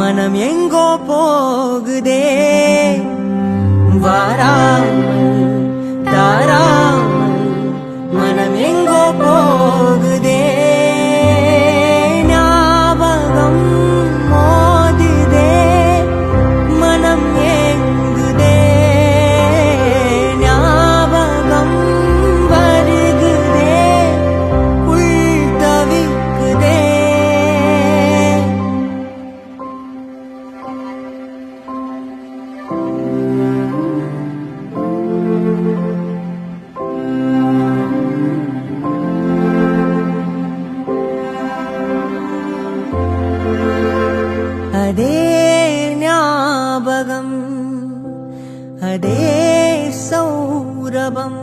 மனம் எங்கோ போகுதே வாராமல் தாராமல் மனம் எங்கோ போகுதே ஞாபகம் மோதுதே மனம் ஏங்குதே ஞாபகம் வருகுதே உள் தவிக்குதே அதே ஞாபகம் அதே சௌரபம்